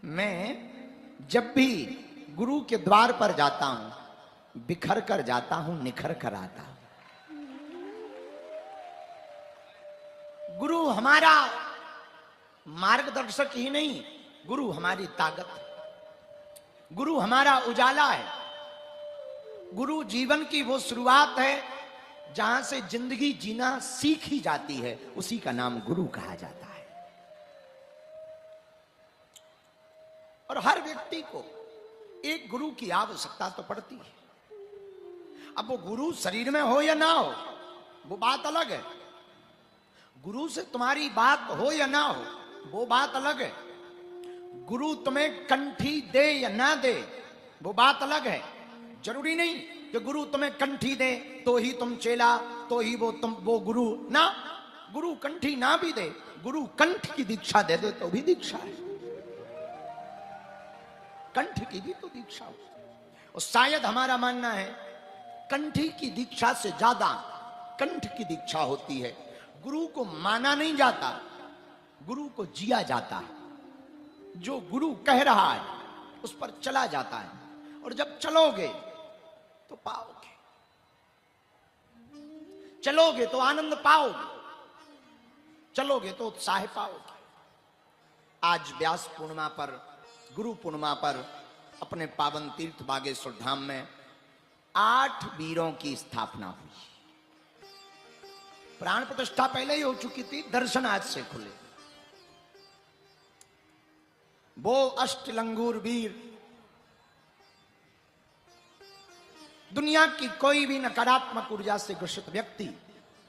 मैं जब भी गुरु के द्वार पर जाता हूं, बिखर कर जाता हूं, निखर कर आता हूं। गुरु हमारा मार्गदर्शक ही नहीं, गुरु हमारी ताकत है, गुरु हमारा उजाला है। गुरु जीवन की वो शुरुआत है जहां से जिंदगी जीना सीखी जाती है, उसी का नाम गुरु कहा जाता है। और हर व्यक्ति को एक गुरु की आवश्यकता तो पड़ती है। अब वो गुरु शरीर में हो या ना हो, वो बात अलग है। गुरु से तुम्हारी बात हो या ना हो, वो बात अलग है। गुरु तुम्हें कंठी दे या ना दे, वो बात अलग है। जरूरी नहीं कि गुरु तुम्हें कंठी दे तो ही तुम चेला, तो ही वो गुरु ना। गुरु कंठी ना भी दे, गुरु कंठ की दीक्षा दे दे तो भी दीक्षा है। कंठ की भी तो दीक्षा हो। और शायद हमारा मानना है कंठी की दीक्षा से ज्यादा कंठ की दीक्षा होती है। गुरु को माना नहीं जाता, गुरु को जिया जाता है। जो गुरु कह रहा है उस पर चला जाता है, और जब चलोगे तो पाओगे, चलोगे तो आनंद पाओगे, चलोगे तो उत्साह पाओगे। आज व्यास पूर्णिमा पर, गुरु पूर्णिमा पर अपने पावन तीर्थ बागेश्वर धाम में 8 वीरों की स्थापना हुई। प्राण प्रतिष्ठा पहले ही हो चुकी थी, दर्शन आज से खुले। वो अष्टलंगूर वीर, दुनिया की कोई भी नकारात्मक ऊर्जा से ग्रसित व्यक्ति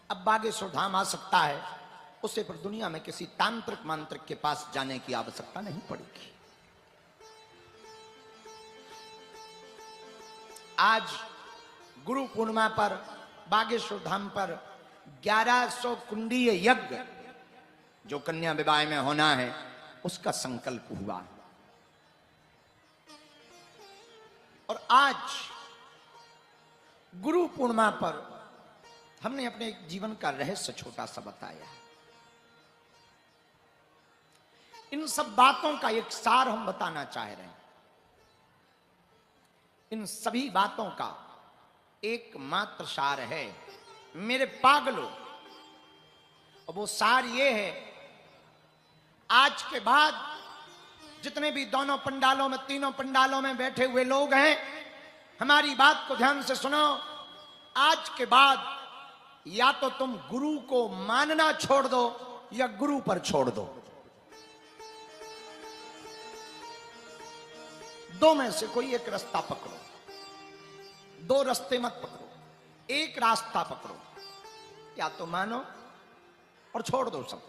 अब बागेश्वर धाम आ सकता है। उसे पर दुनिया में किसी तांत्रिक मांत्रिक के पास जाने की आवश्यकता नहीं पड़ेगी। आज गुरु पूर्णिमा पर बागेश्वर धाम पर 1100 कुंडीय यज्ञ जो कन्या विवाह में होना है, उसका संकल्प हुआ। और आज गुरु पूर्णिमा पर हमने अपने जीवन का रहस्य छोटा सा बताया। इन सब बातों का एक सार हम बताना चाह रहे हैं। इन सभी बातों का एकमात्र सार है मेरे पागलों, और वो सार ये है, आज के बाद जितने भी दोनों पंडालों में, तीनों पंडालों में बैठे हुए लोग हैं, हमारी बात को ध्यान से सुनो। आज के बाद या तो तुम गुरु को मानना छोड़ दो या गुरु पर छोड़ दो। दो में से कोई एक रास्ता पकड़ो। दो रास्ते मत पकड़ो, एक रास्ता पकड़ो। या तो मानो और छोड़ दो सब,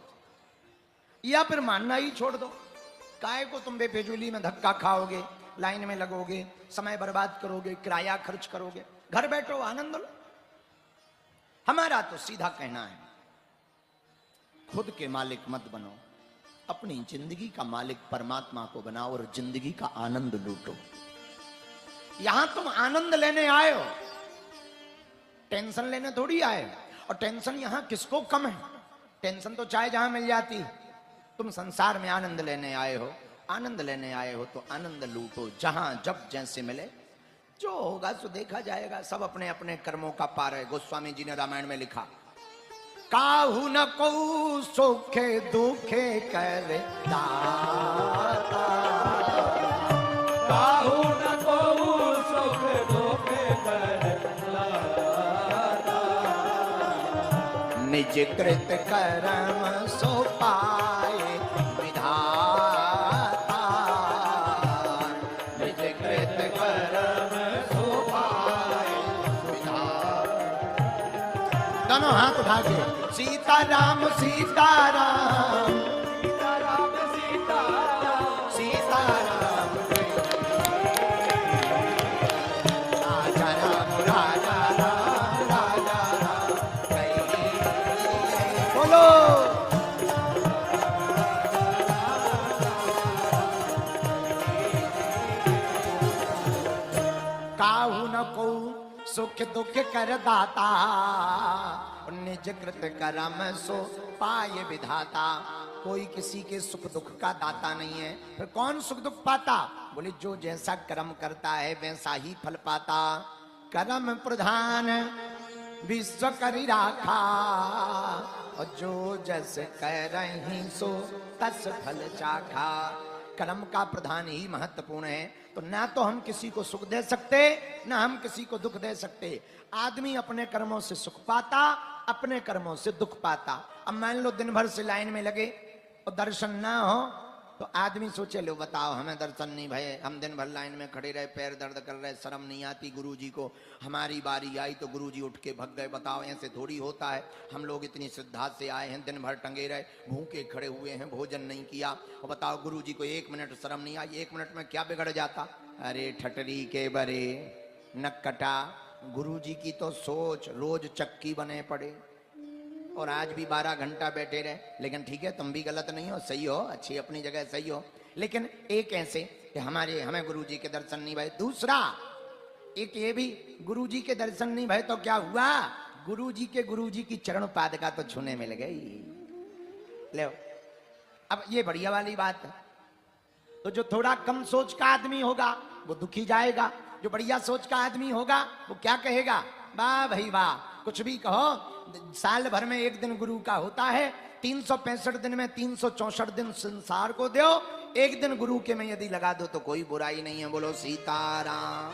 या फिर मानना ही छोड़ दो। काहे को तुम बेफिजूली में धक्का खाओगे, लाइन में लगोगे, समय बर्बाद करोगे, किराया खर्च करोगे। घर बैठो, आनंद लो। हमारा तो सीधा कहना है, खुद के मालिक मत बनो, अपनी जिंदगी का मालिक परमात्मा को बनाओ और जिंदगी का आनंद लूटो। यहां तुम आनंद लेने आए हो, टेंशन लेने थोड़ी आए हो। और टेंशन यहां किसको कम है? टेंशन तो चाहे जहां मिल जाती। तुम संसार में आनंद लेने आए हो, आनंद लेने आए हो तो आनंद लूटो, जहां जब जैसे मिले। जो होगा सो देखा जाएगा, सब अपने अपने कर्मों का पार है। गोस्वामी जी ने रामायण में लिखा, काहू न को सुखे दुखे करे दाता, काहू न को सुख दुखे करे दाता, निज कृत कर्म सो पाए विधाता, निज कृत कर्म सो पाए विधाता। दोनों हाथ उठा के सीताराम सीताराम सीताराम सीताराम सीताराम, राजा राम राजा राम राजा राम, बोलो। काहू न को सुख दुख कर दाता, निज कृत कर्म सो पाए विधाता। कोई किसी के सुख दुख का दाता नहीं है। फिर कौन सुख दुख पाता? बोले जो जैसा कर्म करता है वैसा ही फल पाता। कर्म प्रधान विश्व करी राखा, और जो जस कह रही सो तस फल चाखा। कर्म का प्रधान ही महत्वपूर्ण है। तो ना तो हम किसी को सुख दे सकते, ना हम किसी को दुख दे सकते। आदमी अपने कर्मों से सुख पाता, अपने कर्मों से दुख पाता। अब मान लो दिन भर से लाइन में लगे और दर्शन ना हो, तो आदमी सोचे लो बताओ हमें दर्शन नहीं भये, हम दिन भर लाइन में खड़े रहे, पैर दर्द कर रहे, शर्म नहीं आती गुरुजी को। हमारी बारी आई तो गुरुजी उठ के भग गए। बताओ ऐसे थोड़ी होता है। हम लोग इतनी श्रद्धा से आए हैं, दिन भर टंगे रहे, भूखे खड़े हुए हैं, भोजन नहीं किया, और बताओ गुरुजी को 1 मिनट शर्म नहीं आई। 1 मिनट में क्या बिगड़ जाता? अरे ठटरी के बरे नक कटा। गुरुजी की तो सोच रोज चक्की बने पड़े, और आज भी 12 घंटा बैठे रहे। लेकिन ठीक है, तुम भी गलत नहीं हो, सही हो, अच्छी अपनी जगह सही हो। लेकिन एक ऐसे कि हमें गुरुजी के दर्शन नहीं भये। दूसरा एक ये भी, गुरुजी के दर्शन नहीं भये तो क्या हुआ? गुरुजी की चरण पादुका तो छूने मिल गई। ले अब ये बढ़िया वाली बात है। तो जो थोड़ा कम सोच का आदमी होगा वो दुखी जाएगा, जो बढ़िया सोच का आदमी होगा वो क्या कहेगा? वाह भाई वाह, कुछ भी कहो, साल भर में 1 दिन गुरु का होता है। 365 दिन में 364 दिन संसार को दो, 1 दिन गुरु के में यदि लगा दो तो कोई बुराई नहीं है। बोलो सीताराम।